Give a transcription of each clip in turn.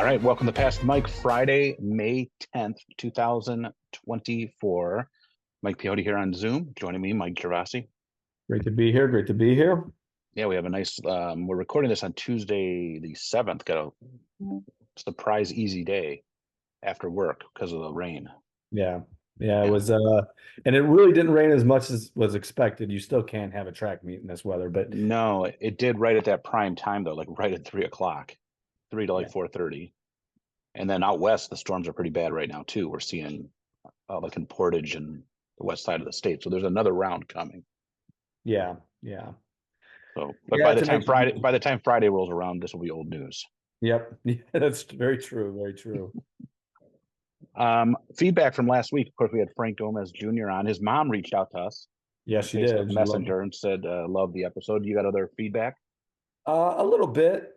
All right, welcome to Past Mike, Friday, May 10th, 2024. Mike Piotti here on Zoom. Joining me, Mike Gervasi. Great to be here. Great to be here. Yeah, we have a nice, we're recording this on Tuesday, the 7th. Got a surprise easy day after work because of the rain. Yeah. Yeah, it Yeah. was and it really didn't rain as much as was expected. You still can't have a track meet in this weather, but No, it did right at that prime time though, like right at 3 o'clock, 3 to like yeah. 4:30. And then out west, the storms are pretty bad right now too. We're seeing like in Portage and the west side of the state. So there's another round coming. Yeah. Yeah. So, but Yeah, to make By the time Friday rolls around, this will be old news. Yep. Yeah, that's very true. Very true. Feedback from last week. Of course, we had Frank Gomez Jr. on. His mom reached out to us Yeah, on she Facebook did. She loved it. Messenger and said, "Love the episode." You got other feedback? A little bit.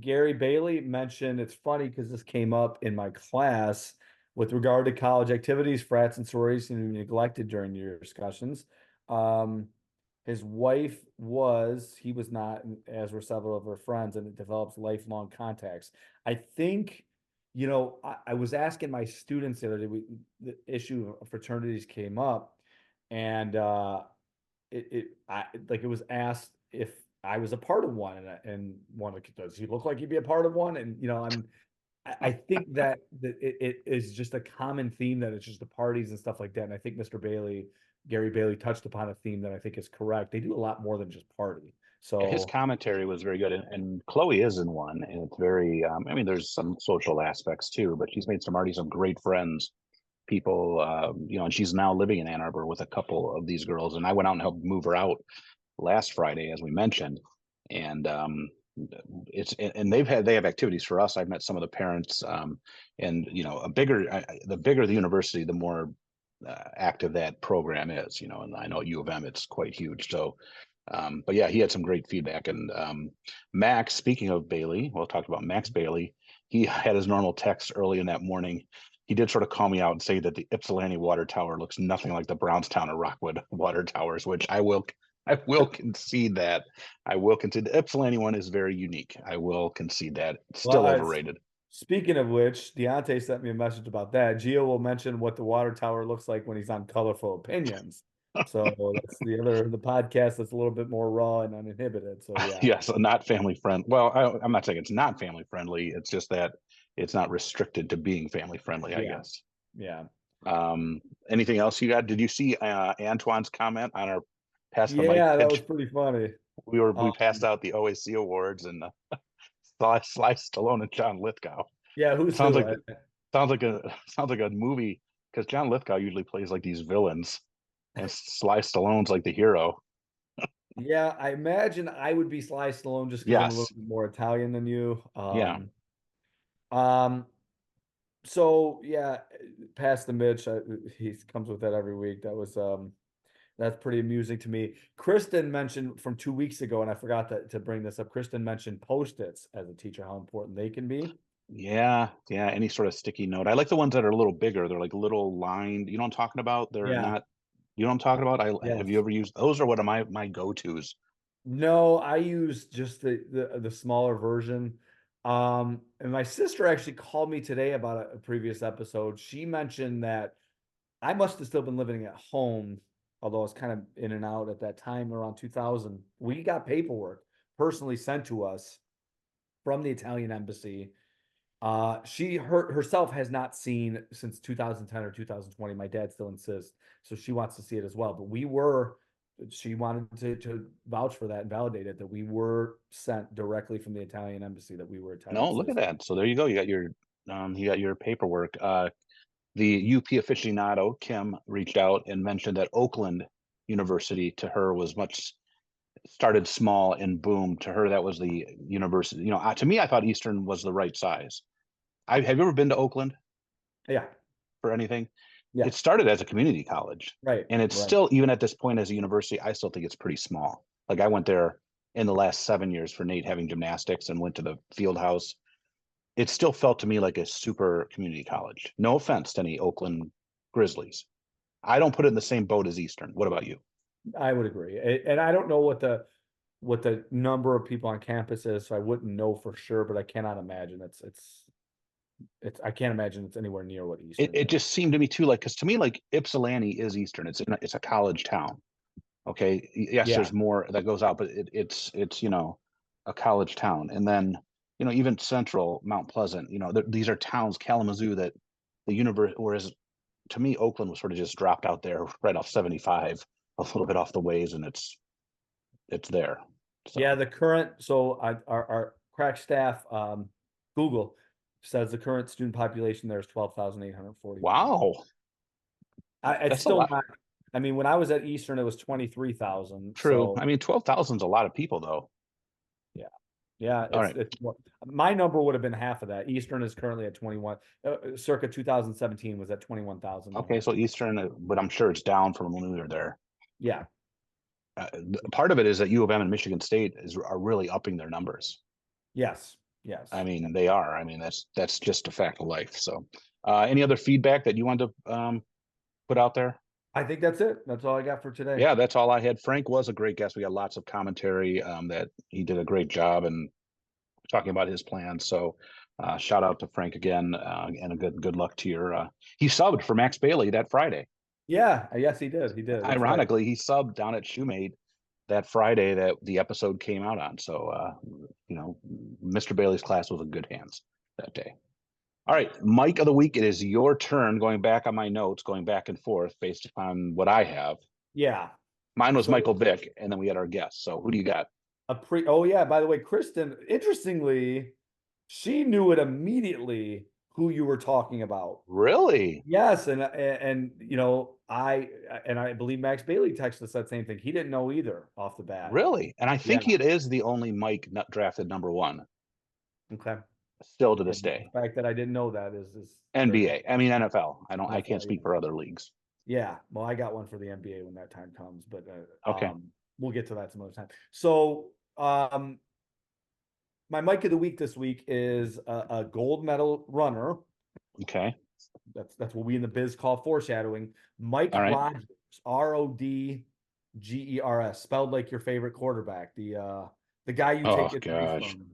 Gary Bailey mentioned it's funny because this came up in my class with regard to college activities, frats and sororities seem to be neglected during your discussions. Um, his wife he was not, as were several of her friends, and it develops lifelong contacts. I think, I was asking my students the other day, the issue of fraternities came up, and it was asked if I was a part of one, and one does he look like he'd be a part of one? And I think that it is just a common theme that it's just the parties and stuff like that. And I think Gary Bailey touched upon a theme that I think is correct. They do a lot more than just party. Yeah, his So commentary was very good, and Chloe is in one, and it's very. I mean, there's some social aspects too, but she's made some great friends, people. And she's now living in Ann Arbor with a couple of these girls, and I went out and helped move her out last Friday, as we mentioned, and they have activities for us. I've met some of the parents, and the bigger the university, the more active that program is. And I know at U of M it's quite huge. So, but yeah, he had some great feedback. And Max, speaking of Bailey, we'll talk about Max Bailey. He had his normal text early in that morning. He did sort of call me out and say that the Ypsilanti water tower looks nothing like the Brownstown or Rockwood water towers, which I will concede that. I will concede the Ypsilanti one is very unique. I will concede that. It's well, still overrated. speaking of which, Deontay sent me a message about that. Gio will mention what the water tower looks like when he's on Colorful Opinions. So that's the podcast that's a little bit more raw and uninhibited. So yeah. Yes, not family friendly. Well, I'm not saying it's not family friendly. It's just that it's not restricted to being family friendly, I Yeah. guess. Yeah. Um, Anything else you got? Did you see Antoine's comment on our Pass the Mic Yeah, that was pitch? pretty funny. We passed Um, out the OAC awards and Sly Stallone and John Lithgow. yeah, who's Sounds who? like sounds like a movie because John Lithgow usually plays like these villains, and Sly Stallone's like the hero. Yeah, I imagine I would be Sly Stallone just because I'm a little Yes, bit more Italian than you. yeah. Um, so yeah, past the Mitch, he comes with that every week. That's pretty amusing to me. Kristen mentioned from 2 weeks ago, and I forgot to bring this up. Kristen mentioned Post-its as a teacher, how important they can be. Yeah, yeah, any sort of sticky note. I like the ones that are a little bigger. They're like little lined. You know what I'm talking about? They're Yeah. not, you know what I'm talking about? I have you Yes. ever used those are one of my go-tos. No, I use just the smaller version. And my sister actually called me today about a previous episode. She mentioned that I must have still been living at home, although I was kind of in and out at that time around 2000. We got paperwork personally sent to us from the Italian embassy. She herself has not seen since 2010 or 2020. My dad still insists, so she wants to see it as well. But she wanted to vouch for that and validate it that we were sent directly from the Italian embassy, that we were No, Italian look at citizens. that. So there you go. You got your paperwork. The UP aficionado Kim reached out and mentioned that Oakland University to her was much started small and boomed. To her, that was the university. To me, I thought Eastern was the right size. Have you ever been to Oakland Yeah, for anything? It yes, started as a community college, right, and it's right. still, even at this point as a university, I still think it's pretty small. Like I went there in the last 7 years for Nate having gymnastics and went to the field house. It still felt to me like a super community college. No offense to any Oakland Grizzlies. I don't put it in the same boat as Eastern. What about you? I would agree. And I don't know what what the number of people on campus is, so I wouldn't know for sure, but I cannot imagine I can't imagine it's anywhere near what It, Eastern it is. just seemed to me too, like, because to me, like Ypsilanti is Eastern. It's a college town. Okay. Yes, Yeah. there's more that goes out, but it's a college town. And then, even Central, Mount Pleasant, these are towns, Kalamazoo, that the universe, whereas to me, Oakland was sort of just dropped out there right off 75, a little bit off the ways, and it's there. Yeah, So the current, so our crack staff, Google says the current student population there is 12,841. wow, It's that's a still lot. not, I mean, when I was at Eastern, it was 23,000. True. So I mean, 12,000 is a lot of people, though. yeah, yeah, All right. my number would have been half of that. Eastern is currently at 21, circa 2017 was at Okay, so 21,900. Eastern, but I'm sure it's down from when we were there. Yeah. Part of it is that U of M and Michigan State are really upping their numbers. Yes. I Yes. mean, they are. I mean, that's just a fact of life. So, any other feedback that you want to put out there? I think that's it. That's all I got for today. Yeah, that's all I had. Frank was a great guest. We got lots of commentary that he did a great job and talking about his plans. So, shout out to Frank again, and a good luck to your. He subbed for Max Bailey that Friday. Yeah. Yes, he did. He did. That's right. Ironically, he subbed down at Shoemade that Friday that the episode came out on. So, Mr. Bailey's class was in good hands that day. All right, Mike of the week. It is your turn. Going back on my notes, going back and forth based upon what I have. Yeah. Mine was So Michael Vick, and then we had our guest. So, who do you got? oh yeah, by the way, Kristen, interestingly, she knew it immediately who you were talking about. Really? Yes, and I believe Max Bailey texted us that same thing. He didn't know either off the bat. Really? And I Yeah. think it is the only Mike not drafted number one Okay. still to this And day. the fact that I didn't know that is very NBA. I mean NFL. I can't NFL, speak for other leagues. yeah. Well, I got one for the NBA when that time comes, but Okay. we'll get to that some other time. So my Mike of the week this week is a gold medal runner. Okay. That's what we in the biz call foreshadowing. Mike All right. Rodgers, Rodgers, spelled like your favorite quarterback, the guy you Oh take advice gosh. from.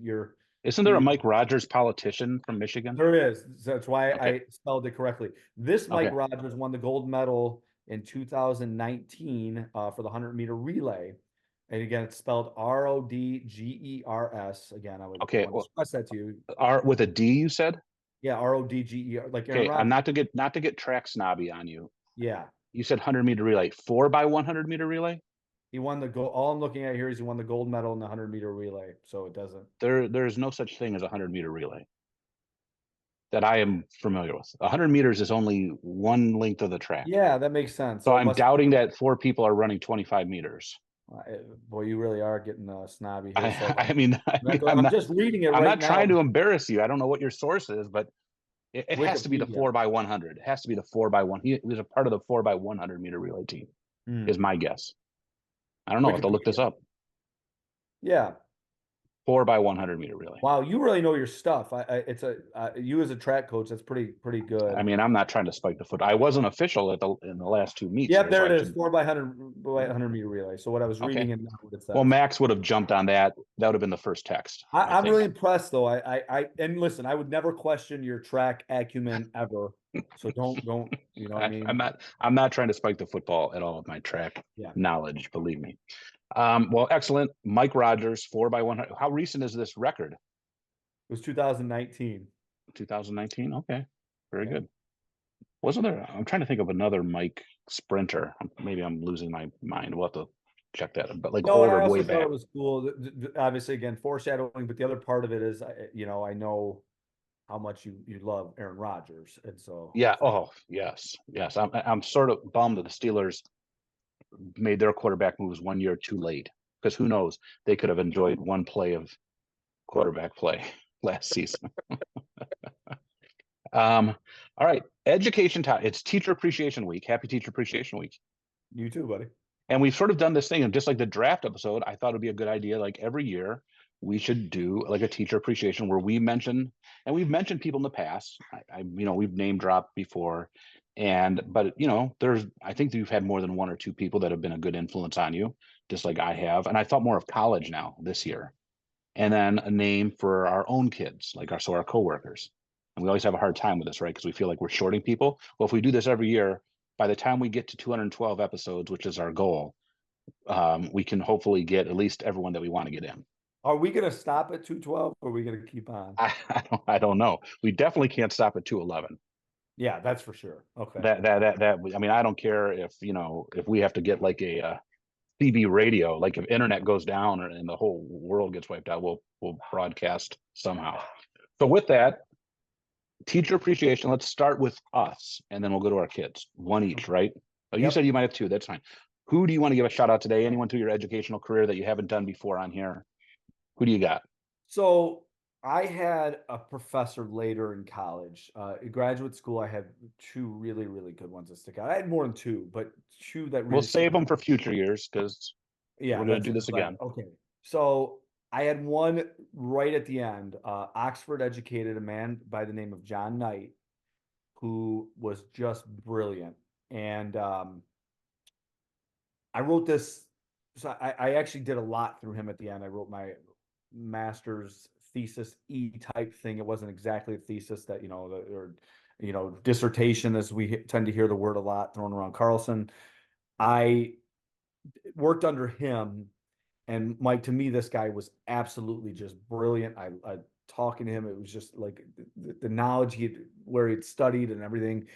You're Isn't there a he Mike Rogers politician from Michigan? There is. That's why Okay. I spelled it correctly. This Mike Okay. Rodgers won the gold medal in 2019 for the 100-meter relay. And again, it's spelled Rodgers. Again, I would Okay. want to Well, stress that to you. R with a D, you said? Yeah, Rodger, like Aaron Okay. I'm Rodgers. not to get track snobby on you. Yeah. You said 100-meter relay, 4x100-meter relay. He won the gold. All I'm looking at here is he won the gold medal in the 100-meter relay. So it doesn't. There's no such thing as a 100-meter relay that I am familiar with. 100 meters is only one length of the track. Yeah, that makes sense. So So it I'm must. doubting that four people are running 25 meters. Boy, you really are getting snobby here. So I mean, I'm just reading it I'm right not now. trying to embarrass you. I don't know what your source is, but it has to be the Wikipedia. 4x100. It has to be the 4x1. He was a part of the 4x100-meter relay team, is my guess. I don't know. I have to look this Wikipedia. up. Yeah. 4x100-meter relay. Wow, you really know your stuff. You as a track coach, that's pretty I good. mean, I'm not trying to spike the foot. I wasn't official in the last two meets. Yep, Here, there so it I is. should. 4x100 meter relay. So what I was Okay. reading and what it Well, says. Max would have jumped on that. That would have been the first text. I'm think. really impressed though. And listen, I would never question your track acumen ever. So don't you know what I mean? I'm not trying to spike the football at all with my track Yeah. knowledge. Believe me. Well, excellent. Mike Rogers, 4x100. How recent is this record? It was 2019. 2019. Okay, very Yeah. good. Wasn't there? I'm trying to think of another Mike sprinter. Maybe I'm losing my mind. We'll have to check that. But like No, and I older, way also thought back. it was cool. Obviously, again, foreshadowing, but the other part of it is, I know how much you love Aaron Rodgers, and so Yeah. Oh, yes, yes. I'm sort of bummed that the Steelers made their quarterback moves 1 year too late, because who knows, they could have enjoyed one play of quarterback play last season. All right, education time. It's Teacher Appreciation Week. Happy Teacher Appreciation Week. you too, buddy. And we've sort of done this thing, and just like the draft episode, I thought it'd be a good idea. Like every year, we should do like a teacher appreciation where we mention, and we've mentioned people in the past. We've name dropped before, but I think you've had more than one or two people that have been a good influence on you. just like I have. And I thought more of college now this year. And then a name for our own kids, like our coworkers. And we always have a hard time with this, right? Because we feel like we're shorting people. Well, if we do this every year, by the time we get to 212 episodes, which is our goal, we can hopefully get at least everyone that we want to get in. Are we gonna stop at 212 or are we gonna keep on? I don't know. We definitely can't stop at 211. Yeah, that's for sure. Okay. That I mean, I don't care if, if we have to get like a CB radio, like if internet goes down and the whole world gets wiped out, we'll broadcast somehow. So with that, teacher appreciation, let's start with us and then we'll go to our kids. One each, right? Oh, you Yep. said you might have two. That's fine. Who do you want to give a shout out today? Anyone through your educational career that you haven't done before on here? Who do you got? So I had a professor later in college. In graduate school, I had two really, really good ones that stick out. I had more than two, but two that We'll really stuck save them out. for future years because Yeah, we're going that's to do it. this Glad. again. Okay. So I had one right at the end, Oxford educated, a man by the name of John Knight, who was just brilliant. And I wrote this. So I actually did a lot through him at the end. I wrote my master's thesis E type thing. It wasn't exactly a thesis that, or, dissertation, as we tend to hear the word a lot thrown around Carlson. I worked under him, and Mike, to me, this guy was absolutely just brilliant. I talking to him, it was just like the knowledge where he'd studied and everything.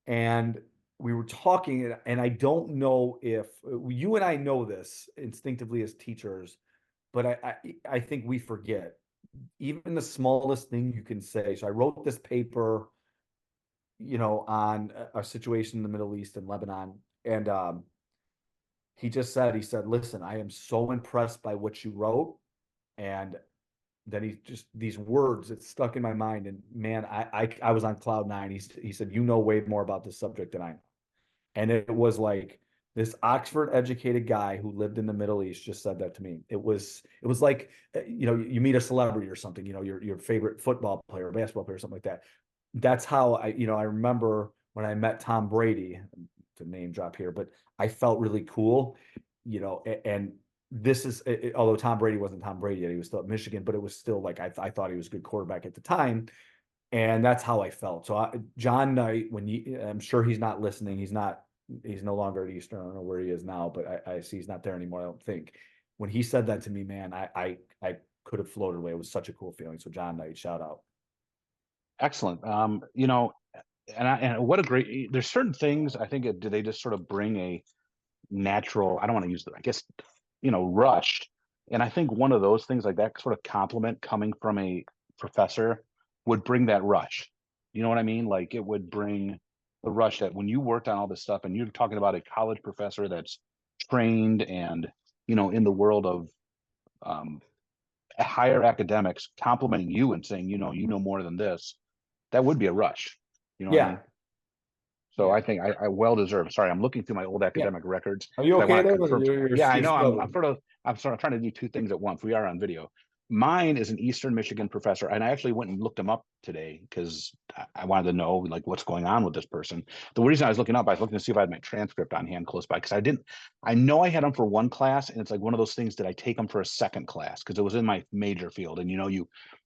And we were talking, and I don't know if you and I know this instinctively as teachers, but I think we forget even the smallest thing you can say. So I wrote this paper, on a situation in the Middle East and Lebanon, and he said, listen, I am so impressed by what you wrote, and then he just these words it stuck in my mind, and man, I was on cloud nine. He said, you know way more about this subject than I know. And it was like this Oxford educated guy who lived in the Middle East just said that to me. It was like, you meet a celebrity or something, your favorite football player or basketball player or something like that. That's how I remember when I met Tom Brady, to name drop here, but I felt really cool, and this is, although Tom Brady wasn't Tom Brady yet, he was still at Michigan, but it was still like I thought he was a good quarterback at the time. And that's how I felt. So John Knight, I'm sure he's not listening. He's no longer at Eastern. I don't know where he is now, but I see he's not there anymore. I don't think. When he said that to me, man, I could have floated away. It was such a cool feeling. So John Knight, shout out. Excellent. And what a great, there's certain things I think do they just sort of bring a natural, I don't want to use the, I guess, rush. And I think one of those things like that sort of compliment coming from a professor would bring that rush. You know what I mean? Like it would bring the rush that when you worked on all this stuff and you're talking about a college professor that's trained and, in the world of um, higher academics complimenting you and saying, you know more than this, that would be a rush. You know what I Yeah, mean? So yeah, I think I well deserve. Sorry, I'm looking through my old yeah. academic records Are you because I okay want to there? confirm. Yeah, I You're know. I'm, still. I'm sort of I'm sort of trying to do two things at once. We are on video. Mine is an Eastern Michigan professor, and I actually went and looked him up today because I wanted to know like what's going on with this person. The reason I was looking up, I was looking to see if I had my transcript on hand close by because I didn't. I know I had him for one class, and it's like one of those things that I take him for a second class because it was in my major field, and you know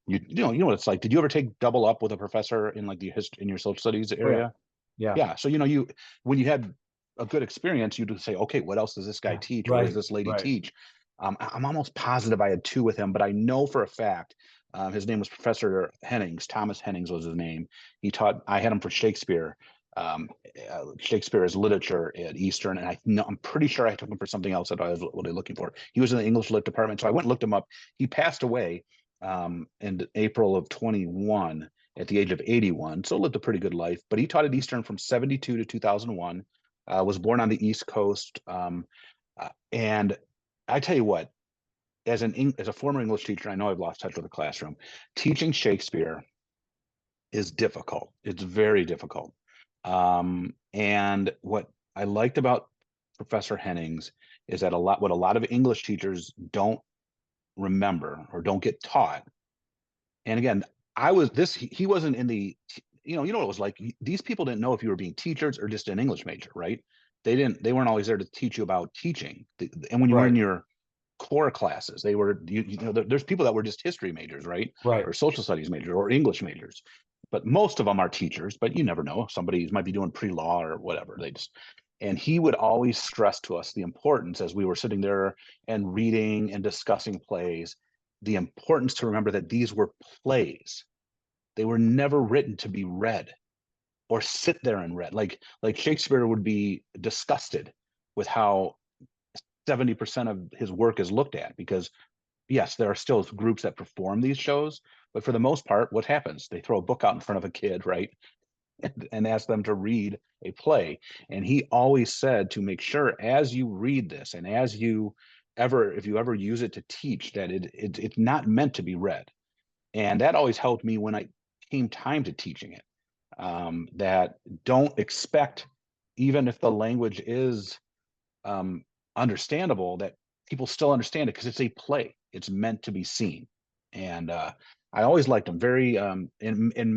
what it's like. Did you ever take double up with a professor in like the history in your social studies Oh yeah, area? yeah, Yeah. So, when you had a good experience, you would say, okay, what else does this guy yeah. teach? What does Right, this lady right. teach? I'm almost positive I had two with him, but I know for a fact his name was Professor Hennings. Thomas Hennings was his name. I had him for Shakespeare. Shakespeare as literature at Eastern, and I'm pretty sure I took him for something else that I was really looking for. He was in the English lit department, so I went and looked him up. He passed away in April of 21 at the age of 81, so lived a pretty good life. But he taught at Eastern from 72 to 2001, was born on the East Coast. And I tell you what, as a former English teacher, I know I've lost touch with the classroom. Teaching Shakespeare is difficult. It's very difficult. And what I liked about Professor Hennings is that what a lot of English teachers don't remember or don't get taught. And again, he wasn't in the, you know what it was like. These people didn't know if you were being teachers or just an English major, right? they weren't always there to teach you about teaching. And when you were in Right. your core classes, they were, there's people that were just history majors, right? Right. Or social studies majors or English majors. But most of them are teachers, but you never know. Somebody might be doing pre-law or whatever. And he would always stress to us the importance as we were sitting there and reading and discussing plays, the importance to remember that these were plays. They were never written to be read or sit there and read. Like Shakespeare would be disgusted with how 70% of his work is looked at, because yes, there are still groups that perform these shows, but for the most part, what happens? They throw a book out in front of a kid, right? And ask them to read a play. And he always said to make sure as you read this and as you ever, if you ever use it to teach, that it's not meant to be read. And that always helped me when I came time to teaching it. That don't expect, even if the language is um, understandable, that people still understand it because it's a play. It's meant to be seen. And I always liked them very, and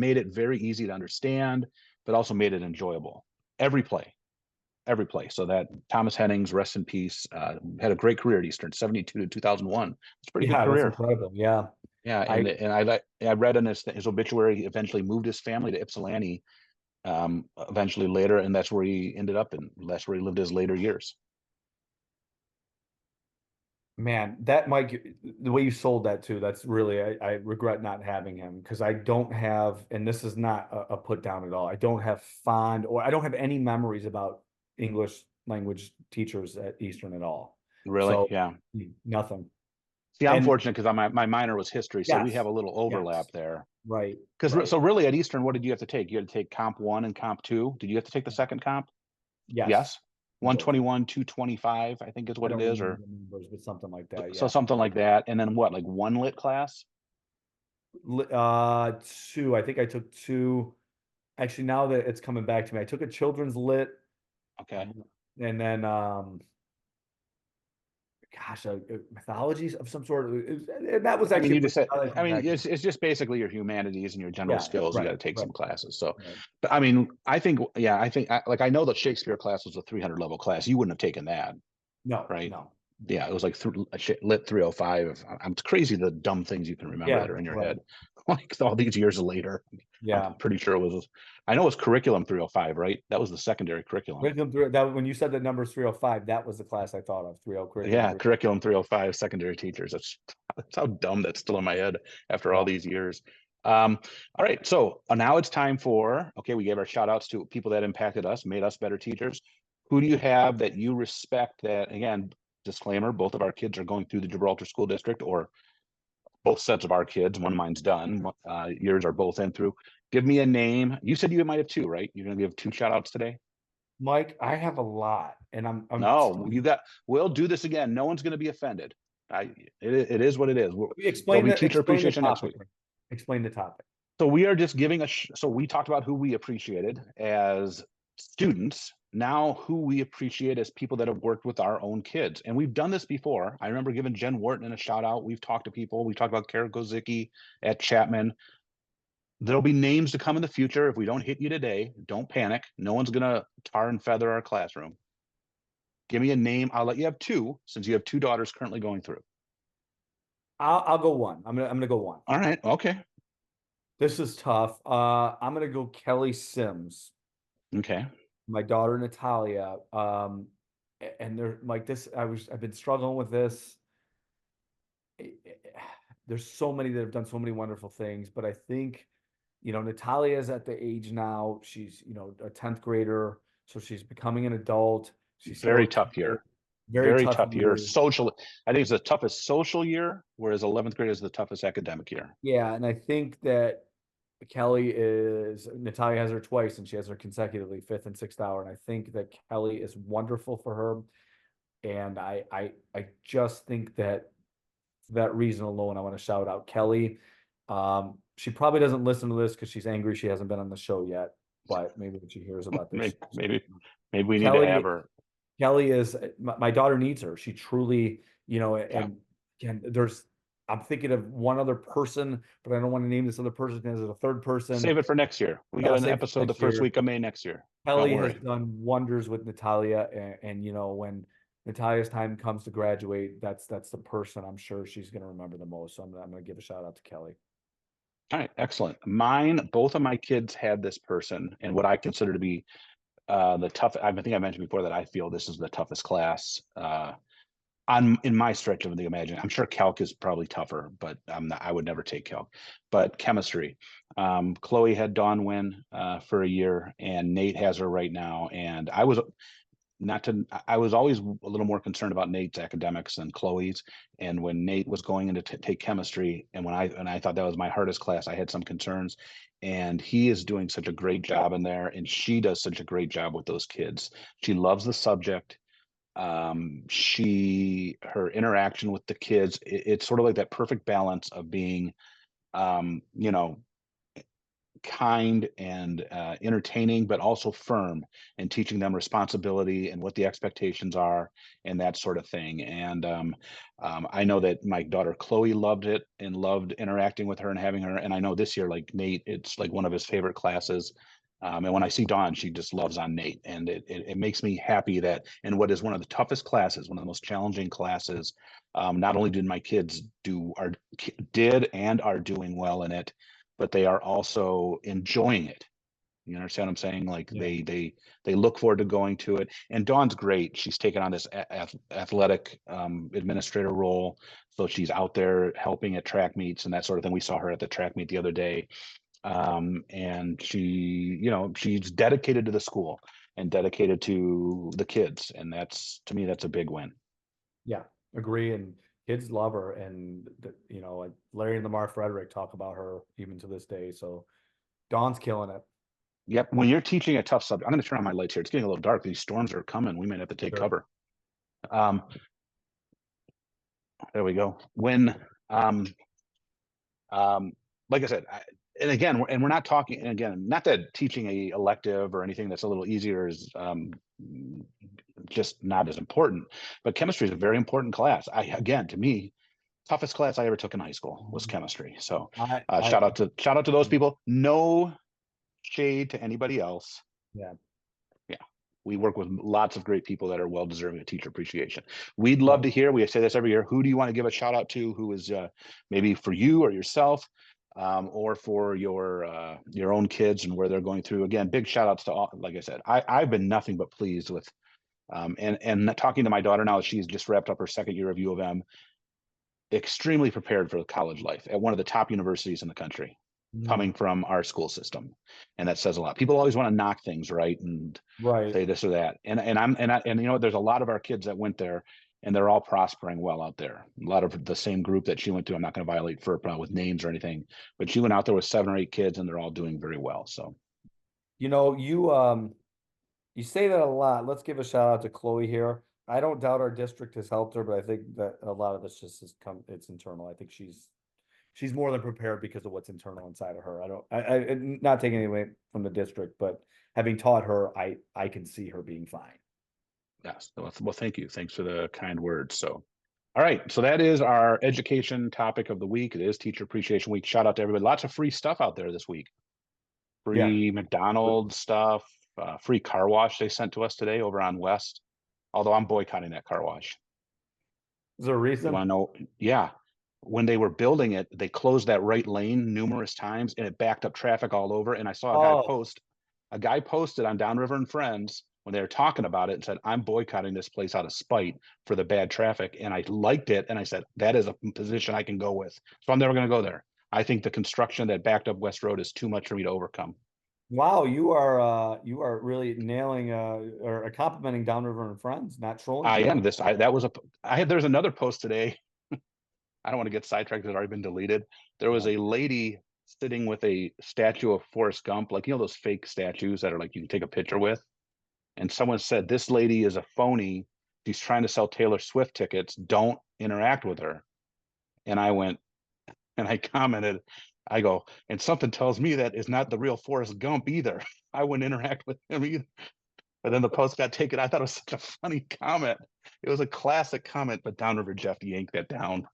made it very easy to understand, but also made it enjoyable. Every play, every play. So that Thomas Hennings, rest in peace, had a great career at Eastern, 72 to 2001. It's a pretty good Yeah, that's career. incredible. Yeah. Yeah, I I read in his obituary, he eventually moved his family to Ypsilanti, eventually later, and that's where he ended up, and that's where he lived his later years. Man, that Mike, the way you sold that too, that's really, I regret not having him because I don't have, and this is not a put down at all. I don't have fond, or I don't have any memories about English language teachers at Eastern at all. Really? So Yeah. nothing. See, I'm And fortunate because my minor was history, so we have yes, a little overlap yes, there. right, Because right. so really at Eastern, what did you have to take? You had to take comp one and comp two. Did you have to take the second comp? Yes, Yes. both. 121, 225, I think is I what it don't is, remember or the numbers, but something like that. so Yeah. something like that. And then what, like one lit class? Two. I think I took two. Actually, now that it's coming back to me, I took a children's lit, Okay. and then gosh, mythologies of some sort. And that was I mean, actually you pretty, just said, now that I I come mean, back. it's just basically your humanities and your general Yeah, skills. You got right, to take right, some classes. So, right. but I mean, I think, yeah, I think like I know the Shakespeare class was a 300 level class. You wouldn't have taken that, No, right? no. Yeah, it was like lit 305. I'm crazy the dumb things you can remember that Yeah, are in your right. head. Like all these years later, I'm Yeah. pretty sure it was. I know it was curriculum 305, right? That was the secondary curriculum. Curriculum through that when you said the number 305, that was the class I thought of. 30 curriculum Yeah, three. curriculum 305, secondary teachers. That's how dumb that's still in my head after all Yeah. these years. All right, so now it's time for, okay, we gave our shout outs to people that impacted us, made us better teachers. Who do you have that you respect that, again, disclaimer, both of our kids are going through the Gibraltar School District, or both sets of our kids. One of mine's done. Yours are both in through. Give me a name. You said you might have two, right? You're going to give two shout outs today? Mike, I have a lot, and I'm No, you got, we'll do this again. No one's going to be offended. It is what it is. There'll be teacher explain the appreciation next topic. week. Explain the topic. So we are just giving so we talked about who we appreciated as students. Now who we appreciate as people that have worked with our own kids. And we've done this before. I remember giving Jen Wharton a shout out. We've talked to people. We talked about Kara Gozicki at Chapman. There'll be names to come in the future. If we don't hit you today, don't panic. No one's going to tar and feather our classroom. Give me a name. I'll let you have two, since you have two daughters currently going through. I'll go one. I'm gonna go one. All right. Okay. This is tough. I'm gonna go Kelly Sims, Okay. my daughter Natalia. And they're like this. I've been struggling with this. There's so many that have done so many wonderful things, but I think, Natalia is at the age now. She's, a 10th grader, so she's becoming an adult. She's still Very a tough kid. year. Very Very tough tough year. year. Social. I think it's the toughest social year, whereas 11th grade is the toughest academic year. Yeah, and I think that Natalia has her twice, and she has her consecutively fifth and sixth hour. And I think that Kelly is wonderful for her. And I just think that for that reason alone, I want to shout out Kelly. She probably doesn't listen to this because she's angry she hasn't been on the show yet, but maybe when she hears about this. Maybe we need to have Kelly, her. Kelly is my daughter needs her. She truly, Yeah. and again, there's I'm thinking of one other person, but I don't want to name this other person because it's a third person. Save it for next year. We got I'll an save for episode the next first year. week of May next year. Don't Kelly has worry. done wonders with Natalia, and when Natalia's time comes to graduate, that's the person I'm sure she's going to remember the most. So I'm going to give a shout out to Kelly. All right, excellent. Mine, both of my kids had this person, and what I consider to be the tough. I think I mentioned before that I feel this is the toughest class on in my stretch of the imagination. I'm sure calc is probably tougher, but I would never take calc. But chemistry. Chloe had Dawn win for a year, and Nate has her right now. And I was always a little more concerned about Nate's academics than Chloe's. And when Nate was going in to take chemistry, and I thought that was my hardest class, I had some concerns. And he is doing such a great job in there, and she does such a great job with those kids. She loves the subject. Her interaction with the kids, it's sort of like that perfect balance of being, you know, kind and entertaining, but also firm, and teaching them responsibility and what the expectations are and that sort of thing. And I know that my daughter Chloe loved it and loved interacting with her and having her. And I know this year, like Nate, it's like one of his favorite classes. And when I see Dawn, she just loves on Nate, and it makes me happy that in what is one of the toughest classes, one of the most challenging classes, not only did my kids did and are doing well in it, but they are also enjoying it. You understand what I'm saying? Like Yeah. they look forward to going to it. And Dawn's great. She's taken on this athletic administrator role, so she's out there helping at track meets and that sort of thing. We saw her at the track meet the other day, and she's dedicated to the school and dedicated to the kids, and that's to me that's a big win. Yeah, agree. And kids love her. And, like Larry and Lamar Frederick talk about her even to this day. So Dawn's killing it. Yep. When you're teaching a tough subject, I'm going to turn on my lights here. It's getting a little dark. These storms are coming. We might have to take Sure. cover. Um, there we go. When, um, um, like I said, and again, and we're not talking, and again, not that teaching a elective or anything that's a little easier is just not as important, but chemistry is a very important class. Again, to me, toughest class I ever took in high school was chemistry. So I, shout out to those people. No shade to anybody else. yeah, Yeah, we work with lots of great people that are well deserving of teacher appreciation. We'd love right. to hear. We say this every year. Who do you want to give a shout out to? Who is maybe for you or yourself, or for your own kids and where they're going through? Again, big shout outs to all. Like I said, I've been nothing but pleased with. And talking to my daughter now, she's just wrapped up her second year of U of M, extremely prepared for college life at one of the top universities in the country, Mm, coming from our school system. And that says a lot. People always want to knock things, right? And right. say this or that. And you know, there's a lot of our kids that went there, and they're all prospering well out there. A lot of the same group that she went to. I'm not going to violate FERPA with names or anything, but she went out there with 7 or 8 kids, and they're all doing very well. So You say that a lot. Let's give a shout out to Chloe here. I don't doubt our district has helped her, but I think that a lot of this just it's internal. I think she's more than prepared because of what's internal inside of her. I don't not taking anything away from the district, but having taught her, I can see her being fine. yes, well, thank you. Thanks for the kind words. So. All right, so that is our education topic of the week. It is Teacher Appreciation Week. Shout out to everybody. Lots of free stuff out there this week. Yeah. Free McDonald's stuff, free car wash they sent to us today over on West. Although I'm boycotting that car wash. Is there a You reason? want to know? Yeah. When they were building it, they closed that right lane numerous times and it backed up traffic all over. And I saw Oh, a guy posted on Downriver and Friends when they were talking about it and said, I'm boycotting this place out of spite for the bad traffic. And I liked it. And I said, that is a position I can go with. So I'm never going to go there. I think the construction that backed up West Road is too much for me to overcome. wow, you are really nailing or complimenting Downriver and Friends, not trolling I people. am this. That was there's another post today. I don't want to get sidetracked. It's already been deleted. There was Yeah. a lady sitting with a statue of Forrest Gump, like, you know, those fake statues that are like you can take a picture with. And someone said, this lady is a phony. She's trying to sell Taylor Swift tickets. Don't interact with her. And I went and I commented, I go, and something tells me that is not the real Forrest Gump either. I wouldn't interact with him either. But then the post got taken. I thought it was such a funny comment. It was a classic comment, but Downriver Jeff yanked that down.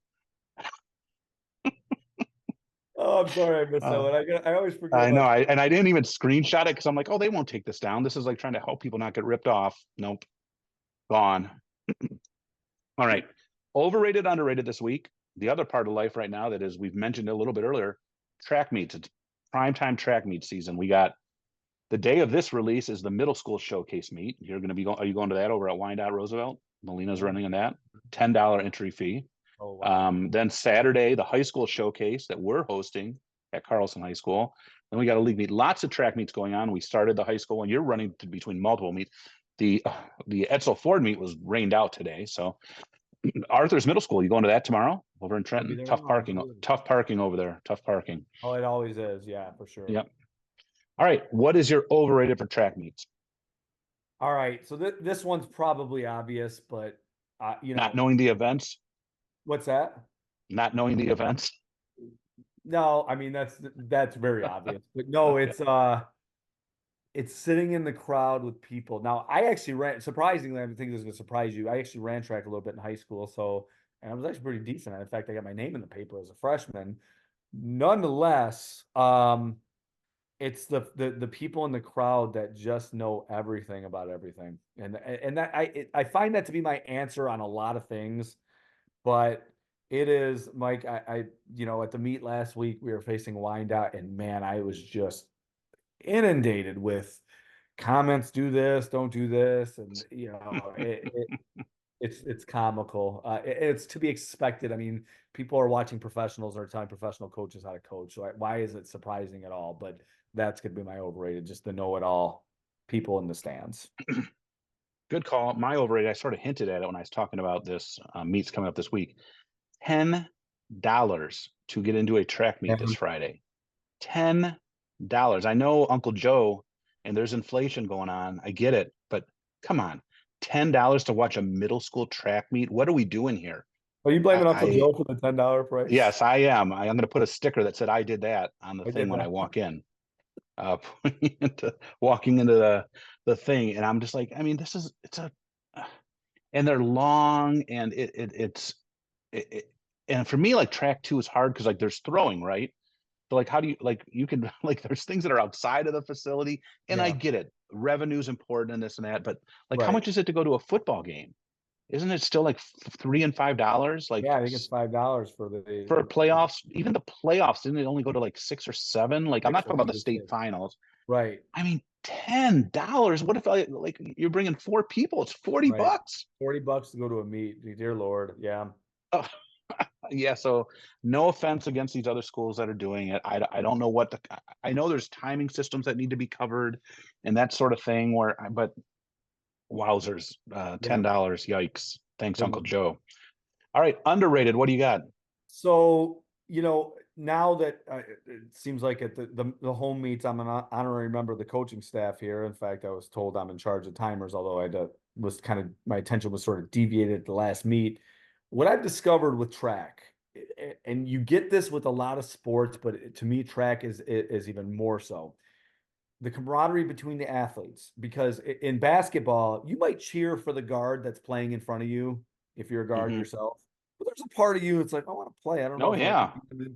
Oh, I'm sorry I missed that Uh, one. I always forget I know. about. And I didn't even screenshot it because I'm like, oh, they won't take this down. This is like trying to help people not get ripped off. Nope. Gone. All right. Overrated, underrated this week. The other part of life right now that is, we've mentioned a little bit earlier, track meets. It's primetime track meet season. We got the day of this release is the middle school showcase meet. You're going to be going, are you going to that over at Wyandotte Roosevelt? Melina's Oh, running in that. $10 entry fee. oh wow. Then Saturday, the high school showcase that we're hosting at Carlson High School. Then we got a league meet. Lots of track meets going on. We started the high school, and you're running between multiple meets. The Edsel Ford meet was rained out today. So Arthur's Middle School, you going to that tomorrow over in I'll be Trenton? there Tough tomorrow. parking. Absolutely. Tough parking over there. Tough parking. Oh, it always is. Yeah, for sure. Yep. All right. What is your overrated for track meets? All right. So this one's probably obvious, but Not knowing the events. what's that? Not knowing the events. No, I mean that's very obvious. But no, Okay. it's sitting in the crowd with people. Now, I actually ran, surprisingly, I think this is going to surprise you. I actually ran track a little bit in high school. So, and I was actually pretty decent. In fact, I got my name in the paper as a freshman. Nonetheless, it's the people in the crowd that just know everything about everything. And that I find that to be my answer on a lot of things, but it is, Mike, at the meet last week, we were facing Wyandotte, and man, I was just inundated with comments, do this, don't do this, and it's comical. It's to be expected. I mean, people are watching professionals or telling professional coaches how to coach. So why is it surprising at all? But that's gonna be my overrated, just the know-it-all people in the stands. Good call. My overrated, I sort of hinted at it when I was talking about this meets coming up this week. $10 to get into a track meet this Yeah. Friday. $10. I know Uncle Joe, and there's inflation going on. I get it, but come on. $10 to watch a middle school track meet. What are we doing here? Are you I, blaming Uncle I Joe for the $10 price? yes, I am. I'm going to put a sticker that said I did that on the I thing did when I that. walk in. Uh, walking into the thing, and I'm just like, I mean, this is it's a, and they're long, and it, and for me, like track two is hard because like there's throwing, right? So like, how do you like you can like there's things that are outside of the facility, and I Yeah, get it. Revenue's important and this and that, but like, how right. much is it to go to a football game? Isn't it still like $3 and $5? Like Yeah, I think it's $5 for for the playoffs, even the playoffs, didn't it only go to like 6 or 7? Like, I'm not six. I talking about think the it's state six. finals. Right, I mean, $10. What if I like you're bringing 4 people? It's 40 right. bucks. $40 to go to a meet. Dear Lord. Yeah. Oh, yeah. So no offense against these other schools that are doing it. I don't know what I know there's timing systems that need to be covered and that sort of thing but wowzers, Yeah. $10. Yikes. Thanks, Uncle Goodness. Joe. All right. Underrated. What do you got? So, now that it seems like at the home meets, I'm an honorary member of the coaching staff here. In fact, I was told I'm in charge of timers, although was kind of my attention was sort of deviated at the last meet. What I've discovered with track, and you get this with a lot of sports, but to me, track is even more so. The camaraderie between the athletes, because in basketball, you might cheer for the guard that's playing in front of you if you're a guard Hmm. yourself. But there's a part of you that's like, I want to play. I don't know Oh if I want yeah. to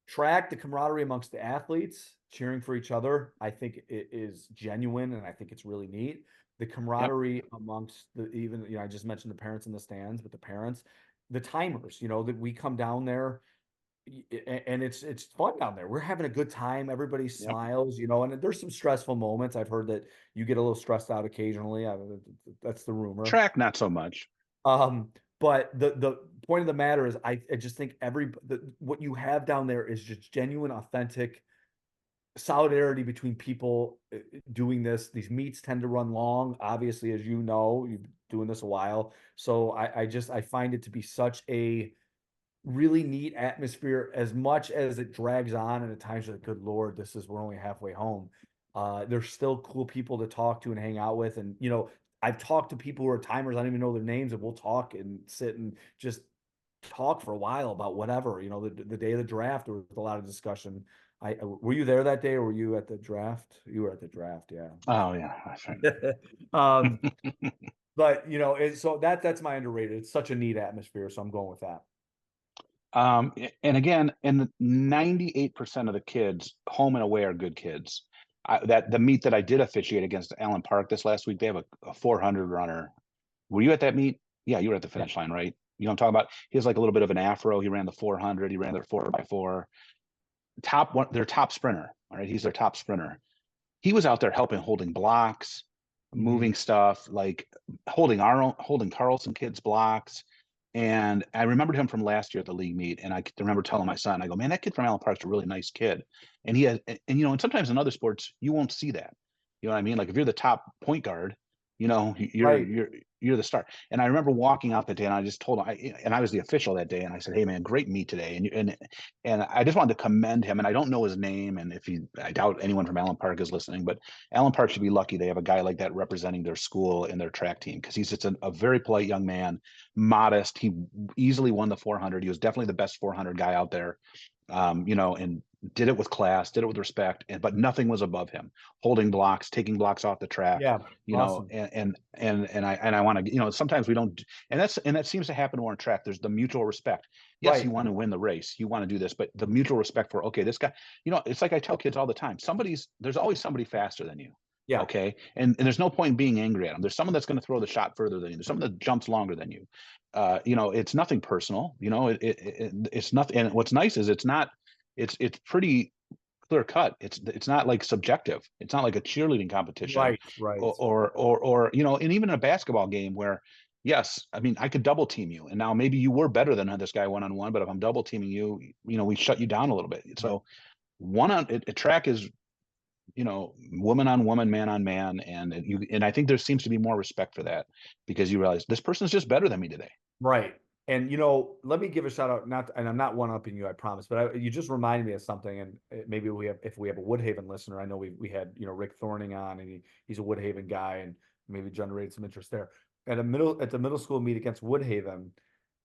track the camaraderie amongst the athletes, cheering for each other. I think it is genuine, and I think it's really neat. The Yep. camaraderie amongst the even, I just mentioned the parents in the stands, but the parents, the timers, that we come down there and it's fun down there. We're having a good time. Everybody Yep. smiles, and there's some stressful moments. I've heard that you get a little stressed out occasionally. That's the rumor. Track, not so much. Um, but the point of the matter is, I just think what you have down there is just genuine, authentic solidarity between people doing this. These meets tend to run long, obviously, as you know, you've been doing this a while. So I find it to be such a really neat atmosphere as much as it drags on and at times you're like, good Lord, we're only halfway home. There's still cool people to talk to and hang out with. And, I've talked to people who are timers, I don't even know their names, and we'll talk and sit and just talk for a while about whatever. The day of the draft, there was a lot of discussion. Were you there that day or were you at the draft? You were at the draft, yeah. Oh yeah, that's right. um, but so that's my underrated. It's such a neat atmosphere, so I'm going with that. And again, and 98% of the kids home and away are good kids. That the meet that I did officiate against Allen Park this last week, they have a 400 runner. Were you at that meet? Yeah, you were at the Yeah. finish line, right? You know what I'm talking about? He has like a little bit of an afro. He ran the 400. He ran their 4x4. Top one, their top sprinter. All right, he's their top sprinter. He was out there helping, holding blocks, Mhm. moving stuff, like holding Carlson kids blocks. And I remembered him from last year at the league meet. And I remember telling my son, I go, man, that kid from Allen Park's a really nice kid. And he has, and you know, and sometimes in other sports, you won't see that. You know what I mean? Like if you're the top point guard, you know, Right. you're the star. And I remember walking out that day and I just told him, and I was the official that day. And I said, hey man, great meet today. And I just wanted to commend him. And I don't know his name. And if he, I doubt anyone from Allen Park is listening, but Allen Park should be lucky they have a guy like that representing their school and their track team because he's just a very polite young man, modest. He easily won the 400. He was definitely the best 400 guy out there, you know, and did it with class, did it with respect, and but nothing was above him. Holding blocks, taking blocks off the track, Yeah. you know, Awesome. and I want to, you know, sometimes we don't, and that seems to happen more on track. There's the mutual respect. Yes, you Right. want to win the race, you want to do this, but the mutual respect for okay, this guy, you know, it's like I tell kids all the time. There's always somebody faster than you. Yeah. Okay. And there's no point in being angry at them. There's someone that's going to throw the shot further than you. There's someone that jumps longer than you. You know, it's nothing personal. You know, it's nothing. And what's nice is it's pretty clear cut. It's not like subjective. It's not like a cheerleading competition Right. Right. or you know, and even in a basketball game where yes, I mean I could double team you and now maybe you were better than this guy one on one, but if I'm double teaming you, you know, we shut you down a little bit. Right. So one on a track is, you know, woman on woman, man on man, and I think there seems to be more respect for that because you realize this person's just better than me today. Right. And you know, let me give a shout out. Not, and I'm not one upping you, I promise. But you just reminded me of something. And maybe we have, if we have a Woodhaven listener, I know we had Rick Thorning on, and he's a Woodhaven guy, and maybe generated some interest there. At the middle school meet against Woodhaven,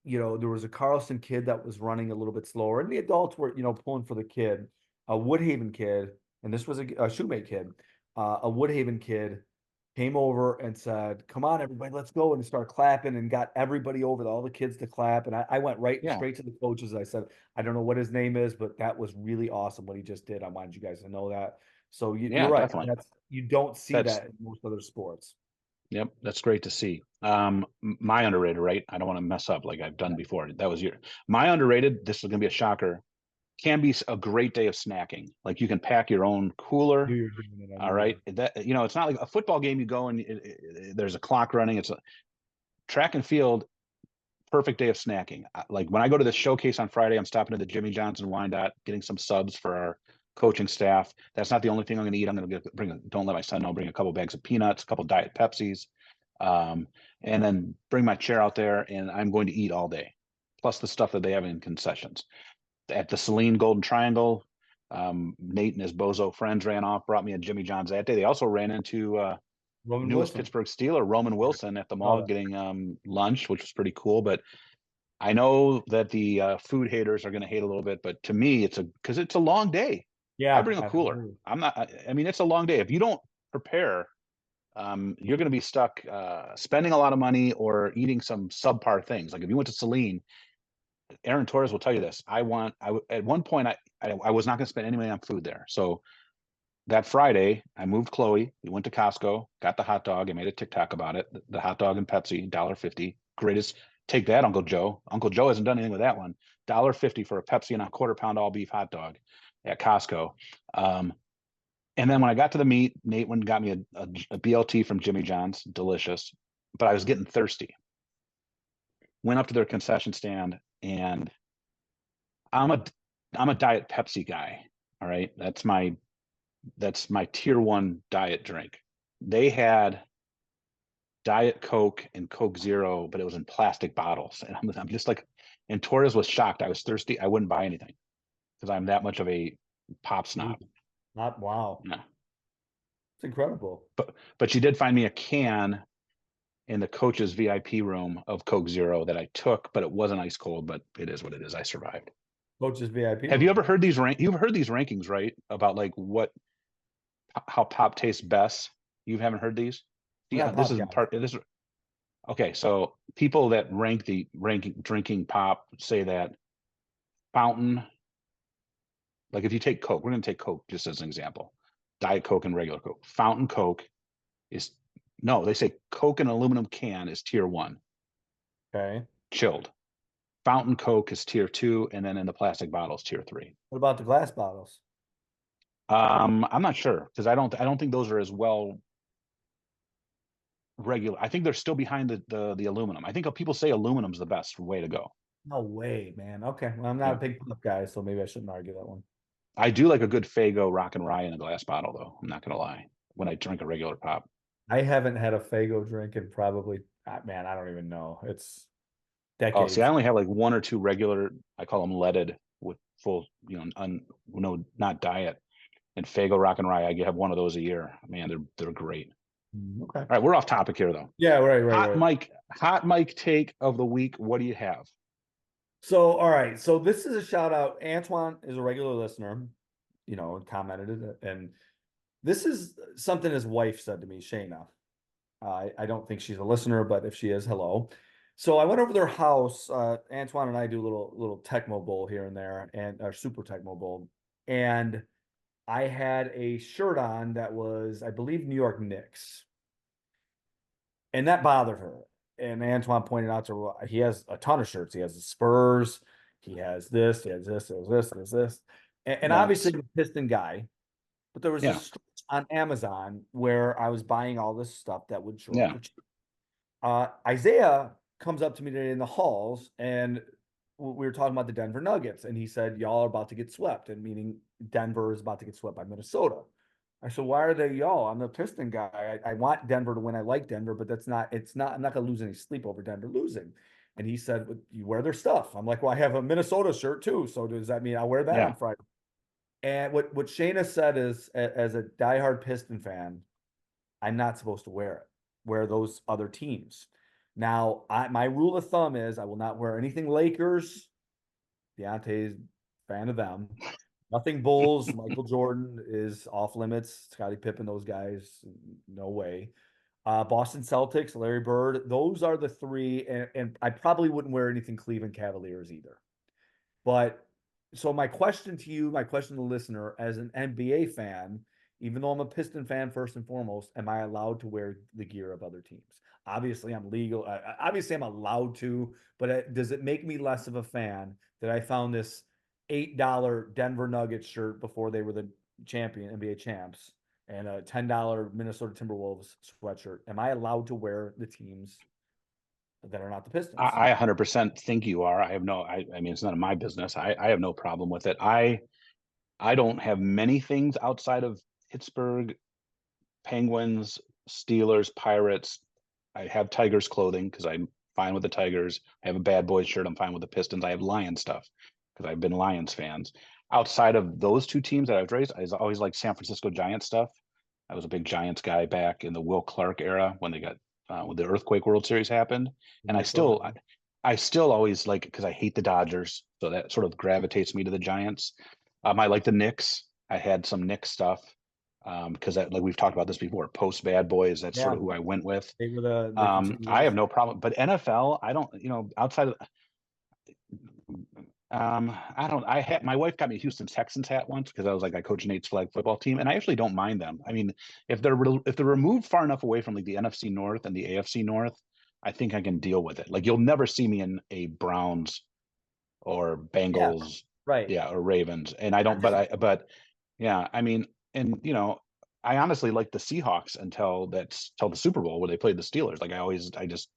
there was a Carlson kid that was running a little bit slower, and the adults were pulling for the kid, a Woodhaven kid, and this was a Shoemate kid, a Woodhaven kid came over and said, "Come on, everybody, let's go!" and start clapping and got everybody over, all the kids to clap. And I went right Yeah, straight to the coaches. I said, "I don't know what his name is, but that was really awesome what he just did. I wanted you guys to know that." So you're yeah, right. definitely. You don't see That's that in most other sports. Yep, that's great to see. My underrated, right? I don't want to mess up like I've done Yeah. before. That was my underrated. This is going to be a shocker. Can be a great day of snacking. Like you can pack your own Knew cooler. you were doing it. I All knew you right, were. that you know, it's not like a football game. You go and there's a clock running. It's a track and field. Perfect day of snacking. Like when I go to the showcase on Friday, I'm stopping at the Jimmy John's and Wyandotte, getting some subs for our coaching staff. That's not the only thing I'm going to eat. I'm going to don't let my son know, bring a couple bags of peanuts, a couple diet Pepsis, um, and then bring my chair out there and I'm going to eat all day, plus the stuff that they have in concessions. At the Celine Golden Triangle, Nate and his bozo friends ran off, brought me a Jimmy John's that day. They also ran into Roman newest Wilson. Pittsburgh Steeler, Roman Yeah. Wilson, at the Saw mall that. getting lunch, which was pretty cool. But I know that the food haters are going to hate a little bit, but to me, because it's a long day. I Yeah, bring a cooler. absolutely. I'm not. I mean, it's a long day. If you don't prepare, you're going to be stuck spending a lot of money or eating some subpar things. Like if you went to Celine, Aaron Torres will tell you this. At one point I was not going to spend any money on food there. So that Friday, I moved Chloe. We went to Costco, got the hot dog. I made a TikTok about it. The hot dog and Pepsi, $1.50. Greatest. Take that, Uncle Joe. Uncle Joe hasn't done anything with that one. $1.50 for a Pepsi and a quarter pound all beef hot dog at Costco. Um, and then when I got to the meet, Nate went and got me a BLT from Jimmy John's, delicious. But I was getting thirsty. Went up to their concession stand, and I'm a I'm a diet Pepsi guy. All right, that's my tier one diet drink. They had Diet Coke and Coke Zero, but it was in plastic bottles. And I'm just like, and Torres was shocked. I was thirsty. I wouldn't buy anything because I'm that much of a pop Mm. snob. Not wow. Yeah. It's incredible. But she did find me a can in the coach's VIP room of Coke Zero that I took, but it wasn't ice cold, but it is what it is. I survived. Coach's VIP Have you ever room. heard you've heard these rankings, right? About like how pop tastes best. You haven't heard these? We're Yeah, not this pop is guys. part. This Okay, so people that rank the ranking drinking pop say that fountain, like if you take Coke, we're going to take Coke just as an example. Diet Coke and regular Coke. Fountain Coke is no, they say Coke in an aluminum can is tier one, Okay. chilled. Fountain Coke is tier two, and then in the plastic bottles, tier three. What about the glass bottles? I'm not sure because I don't think those are as well regular. I think they're still behind the aluminum. I think people say aluminum's the best way to go. No way, man. Okay. Well, I'm not a Yeah. big pop guy, so maybe I shouldn't argue that one. I do like a good Fago Rock and Rye in a glass bottle, though. I'm not gonna lie. When I drink a regular pop. I haven't had a Fago drink in probably, man, I don't even know. It's Oh, see, I decades. only have like one or two regular. I call them leaded with full, no, not diet. And Fago Rock and Rye, I have one of those a year. Man, they're great. Okay. All right, we're off topic here though. Yeah, right, right, Hot right. mic, hot mic take of the week. What do you have? So, all right. So this is a shout out. Antoine is a regular listener, and commented it. And this is something his wife said to me, Shayna. I don't think she's a listener, but if she is, hello. So I went over their house. Antoine and I do a little Tecmo Bowl here and there, and our Super Tecmo Bowl. And I had a shirt on that was, I believe, New York Knicks, and that bothered her. And Antoine pointed out to her, he has a ton of shirts. He has the Spurs, he has this, he has this, he has this, he has this, and obviously Yes. the Piston guy. But there was Yeah. this stretch on Amazon where I was buying all this stuff that would show up Yeah. for cheap. Isaiah comes up to me today in the halls, and we were talking about the Denver Nuggets, and he said, "Y'all are about to get swept," and meaning Denver is about to get swept by Minnesota. I said, "Why are they y'all? I'm the Piston guy. I want Denver to win. I like Denver, but that's not. It's not. I'm not going to lose any sleep over Denver losing." And he said, "Well, you wear their stuff." I'm like, "Well, I have a Minnesota shirt too. So does that mean I'll wear that Yeah. on Friday?" And what Shayna said is, as a diehard Piston fan, I'm not supposed to wear it. Wear those other teams. Now, my rule of thumb is I will not wear anything Lakers. Deontay's fan of them. Nothing Bulls. Michael Jordan is off limits. Scottie Pippen, those guys, no way. Boston Celtics, Larry Bird. Those are the three, and I probably wouldn't wear anything Cleveland Cavaliers either. But so my question to you, my question to the listener, as an NBA fan, even though I'm a Piston fan first and foremost, am I allowed to wear the gear of other teams? Obviously, I'm legal. Obviously, I'm allowed to, but does it make me less of a fan that I found this $8 Denver Nuggets shirt before they were the NBA champs and a $10 Minnesota Timberwolves sweatshirt? Am I allowed to wear the teams that are not the Pistons? I 100% think you are. I mean, it's none of my business. I have no problem with it. I don't have many things outside of Pittsburgh, Penguins, Steelers, Pirates. I have Tigers clothing because I'm fine with the Tigers. I have a Bad Boys shirt. I'm fine with the Pistons. I have Lions stuff because I've been Lions fans. Outside of those two teams that I've raised, I always like San Francisco Giants stuff. I was a big Giants guy back in the Will Clark era when they got when the Earthquake World Series happened, and Minnesota. I still always like it because I hate the Dodgers, so that sort of gravitates me to the Giants. I like the Knicks. I had some Knicks stuff because like we've talked about this before. Post Bad Boys, that's sort Yeah, of who I went with. they were the I have continuation. no problem, but NFL, I don't, outside of, I don't, I had, my wife got me a Houston Texans hat once because I was like, I coach Nate's flag football team, and I actually don't mind them. I mean, if they're removed far enough away from like the NFC North and the AFC North, I think I can deal with it. Like you'll never see me in a Browns or Yeah, Bengals, right. yeah, or Ravens, and I don't, I'm just but yeah, I mean, and I honestly like the Seahawks until the Super Bowl where they played the Steelers. Like I just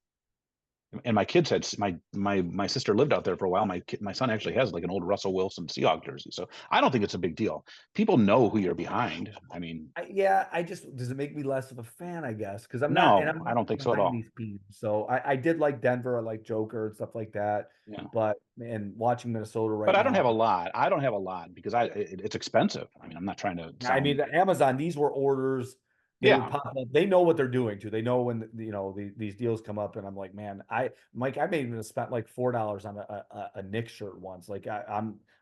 and my kids had my sister lived out there for a while. My son actually has like an old Russell Wilson Seahawk jersey, so I don't think it's a big deal. People know who you're behind. I mean, yeah, I just does it make me less of a fan, I guess, because no, I'm I not don't think so at behind all. these teams. So I did like Denver, I like Joker and stuff like that. Yeah, But man, watching Minnesota but right I don't have now, a lot. I don't have a lot because it's expensive. I mean, I'm not trying to I mean, sound. the Amazon, these were orders. They would Yeah, pop up. They know what they're doing too. They know when these deals come up, and I'm like, man, Mike, I may even have spent like $4 on a Knicks shirt once. Like I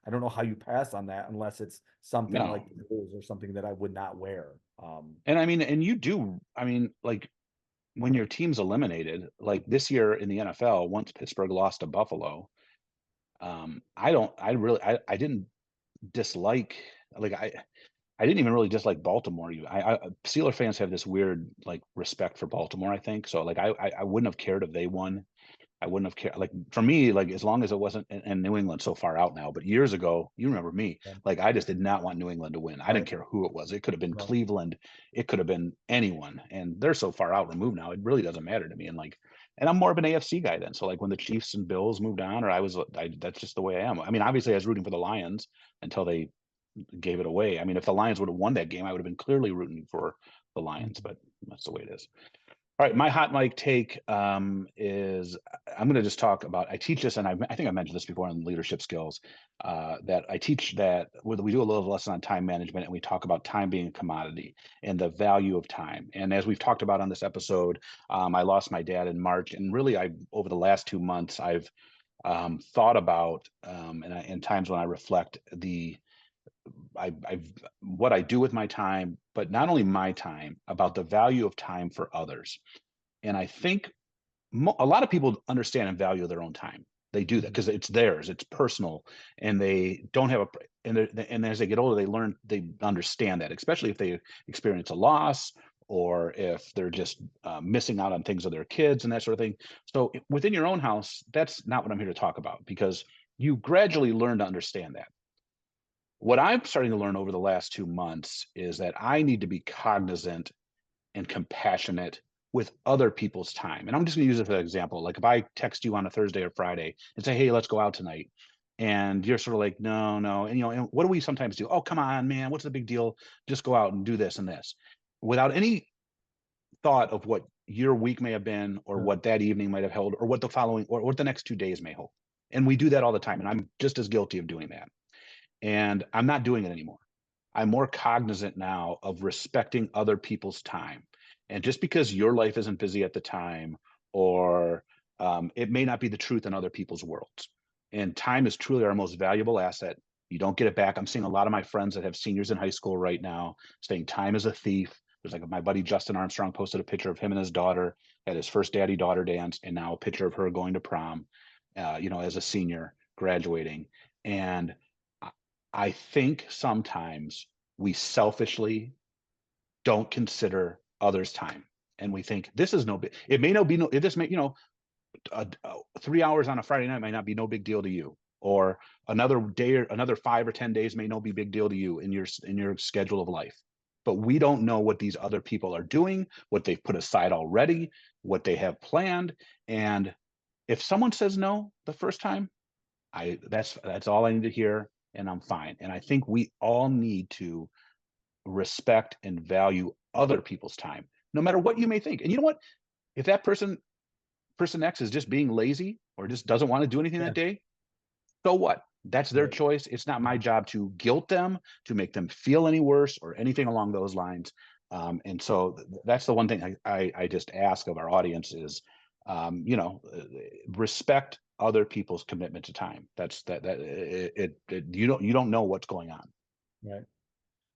don't know how you pass on that unless it's something no, like the Bulls or something that I would not wear. and I mean, and you do. I mean, like when your team's eliminated, like this year in the NFL, once Pittsburgh lost to Buffalo, I didn't dislike, like, I didn't even really dislike Baltimore. Steeler fans have this weird, like, respect for Baltimore, I think. So, like, I wouldn't have cared if they won. I wouldn't have cared. Like, for me, like, as long as it wasn't, and New England's so far out now, but years ago, you remember me, Yeah. like, I just did not want New England to win. I didn't Right. care who it was. It could have been Right. Cleveland. It could have been anyone. And they're so far out removed now. It really doesn't matter to me. And I'm more of an AFC guy then. So, like, when the Chiefs and Bills moved on, that's just the way I am. I mean, obviously I was rooting for the Lions until they gave it away. I mean, if the Lions would have won that game, I would have been clearly rooting for the Lions, Mhm. but that's the way it is. All right, my hot mic take is I'm going to just talk about. I teach this, and I think I mentioned this before in leadership skills. That I teach that we do a little lesson on time management, and we talk about time being a commodity and the value of time. And as we've talked about on this episode, I lost my dad in March, and really, I over the last 2 months, I've thought about and times when I reflect I've what I do with my time, but not only my time, about the value of time for others. And I think a lot of people understand and value their own time. They do that Mhm. because it's theirs, it's personal, and they don't have a. And as they get older, they understand that, especially if they experience a loss or if they're just missing out on things of their kids and that sort of thing. So within your own house, that's not what I'm here to talk about because you gradually learn to understand that. What I'm starting to learn over the last 2 months is that I need to be cognizant and compassionate with other people's time. And I'm just going to use it for an example. Like if I text you on a Thursday or Friday and say, "Hey, let's go out tonight," and you're sort of like, "No, no," and what do we sometimes do? "Oh, come on, man, what's the big deal? Just go out and do this and this," without any thought of what your week may have been, or Sure. what that evening might have held, or what the following, or what the next 2 days may hold. And we do that all the time, and I'm just as guilty of doing that. And I'm not doing it anymore. I'm more cognizant now of respecting other people's time. And just because your life isn't busy at the time, or it may not be the truth in other people's worlds. And time is truly our most valuable asset. You don't get it back. I'm seeing a lot of my friends that have seniors in high school right now saying time is a thief. There's like my buddy Justin Armstrong posted a picture of him and his daughter at his first daddy daughter dance, and now a picture of her going to prom, as a senior graduating. And I think sometimes we selfishly don't consider others' time. And we think this is no big, it may not be no, this may, 3 hours on a Friday night might not be no big deal to you. Or another day or another 5 or 10 days may not be big deal to you in your schedule of life. But we don't know what these other people are doing, what they've put aside already, what they have planned. And if someone says no the first time, that's all I need to hear, and I'm fine. And I think we all need to respect and value other people's time, no matter what you may think. And you know what? If that person X is just being lazy or just doesn't want to do anything Yeah. that day, so what? That's their Right. choice. It's not my Mhm. job to guilt them, to make them feel any worse or anything along those lines. And so that's the one thing I just ask of our audience is, respect other people's commitment to time. That's that you don't know what's going on. Right.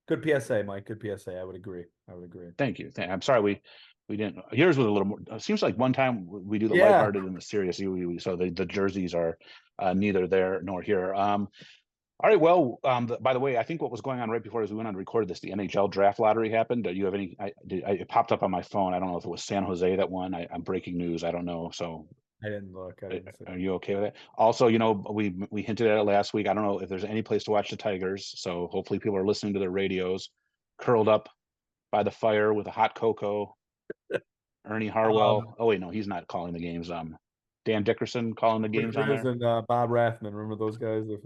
Good PSA, Mike. Good PSA. I would agree. I would agree. Thank you. I'm sorry we didn't. Yours was a little more. It seems like one time we do the Yeah, lighthearted and the serious. So the jerseys are neither there nor here. All right. Well, by the way, I think what was going on right before as we went on to record this, the NHL draft lottery happened. Do you have any? It popped up on my phone. I don't know if it was San Jose that won. I'm breaking news. I don't know. So I didn't look. I didn't see. are you okay with it? Also, we hinted at it last week. I don't know if there's any place to watch the Tigers. So hopefully people are listening to their radios, curled up by the fire with a hot cocoa. Ernie Um, Harwell. Oh wait, no, he's not calling the games. Dan Dickerson calling the Rick games on Riz there. and Bob Rathman. Remember those guys? If,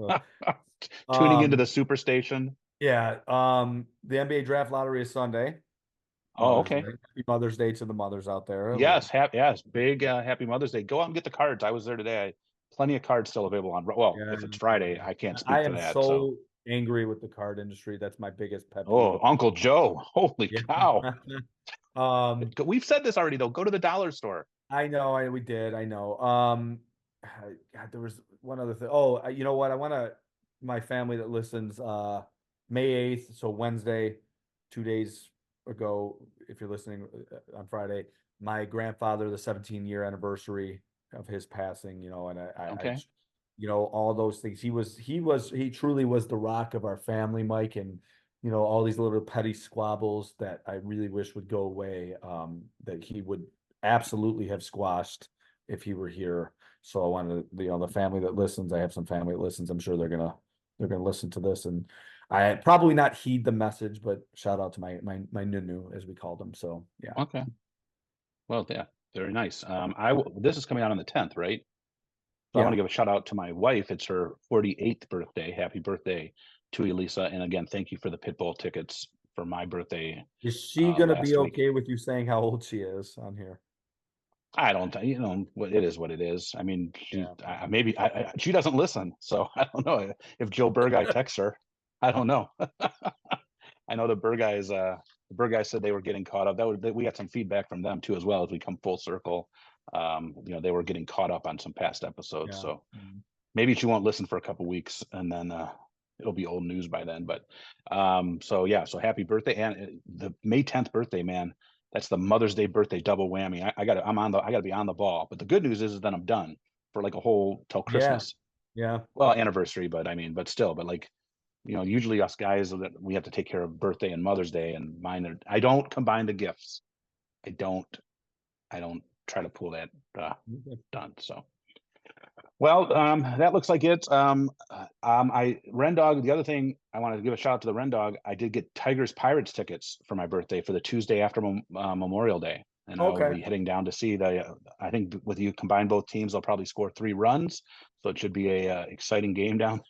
Tuning into um, the superstation. yeah. The NBA draft lottery is Sunday, Oh, Mother's Day. okay. Happy Mother's Day to the mothers out there. Yes, yes, big happy Mother's Day. Go out and get the cards. I was there today. Plenty of cards still available on. Well, Yeah. if it's Friday, I can't I speak to am that. So, so angry with the card industry. That's my biggest pet peeve oh, of Uncle Joe, holy yeah. cow! We've said this already though. Go to the dollar store. I know, we did. I know. God, there was one other thing. Oh, you know what? I want to my family that listens May 8th, so Wednesday, 2 days ago, if you're listening on Friday, my grandfather, the 17-year anniversary of his passing, and I Okay. all those things. He truly was the rock of our family, Mike, and all these little petty squabbles that I really wish would go away, that he would absolutely have squashed if he were here. So I wanted, the family that listens, I have some family that listens. I'm sure they're gonna listen to this, and I probably not heed the message, but shout out to my Nunu, as we called him. So yeah. Okay. Well, yeah, very nice. This is coming out on the 10th, right? So I want Yeah. to give a shout out to my wife. It's her 48th birthday. Happy birthday to Elisa. And again, thank you for the Pitbull tickets for my birthday Is she gonna be last week. okay with you saying how old she is on here? I don't, what it is, what it is. I mean, Yeah. maybe she doesn't listen, so I don't know if Joe Burguy texts her. I don't know. I know the Burguy said they were getting caught up. We got some feedback from them too, as well, as we come full circle. They were getting caught up on some past episodes, Yeah. so maybe she won't listen for a couple weeks, and then it'll be old news by then. But so yeah, so happy birthday, and the May 10th birthday, man. That's the Mother's Day birthday double whammy. I gotta be on the ball. But the good news is that I'm done for like a whole till Yeah. Christmas. Yeah. Well, anniversary, but I mean, but still, but like, usually us guys that we have to take care of birthday and Mother's Day, and mine are, I don't combine the gifts. I don't try to pull that done. So well, that looks like it. Ren Dog. The other thing I wanted to give a shout out to the Ren Dog. I did get Tigers Pirates tickets for my birthday for the Tuesday after Memorial Day, and I will Okay. be heading down to see the. I think with you combine both teams, they'll probably score 3 runs, so it should be a exciting game down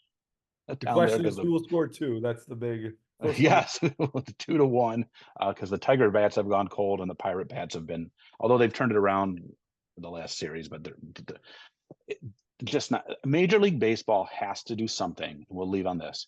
The there question because is who will score two? That's the big question. yes, 2-1, because the Tiger bats have gone cold and the Pirate bats have been, although they've turned it around in the last series, but they're just not. Major League Baseball has to do something. We'll leave on this.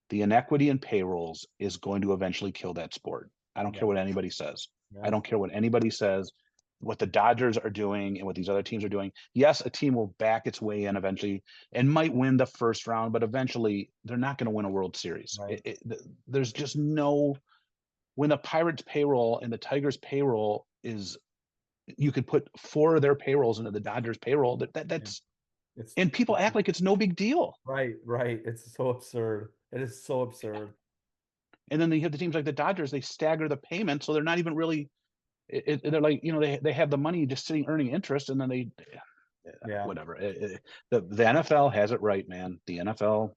The inequity in payrolls is going to eventually kill that sport. I don't Yeah. care what anybody says. I Yeah. don't care what anybody says. What the Dodgers are doing and what these other teams are doing. Yes, a team will back its way in eventually and might win the first round, but eventually they're not going to win a World Series. Right. There's just no. When the Pirates payroll and the Tigers payroll is, you could put 4 of their payrolls into the Dodgers payroll. Yeah. That's, It's and people act like it's no big deal. right. Right. It's so absurd. It is so absurd. And then you have the teams like the Dodgers, they stagger the payment, so they're not even really. They're like, they have the money just sitting earning interest, and then they, Yeah. whatever. The NFL has it right, man. The NFL,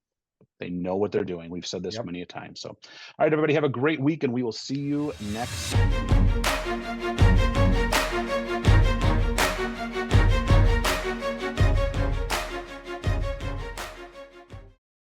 they know what they're doing. We've said this Yep. many a time. So, all right, everybody, have a great week, and we will see you next.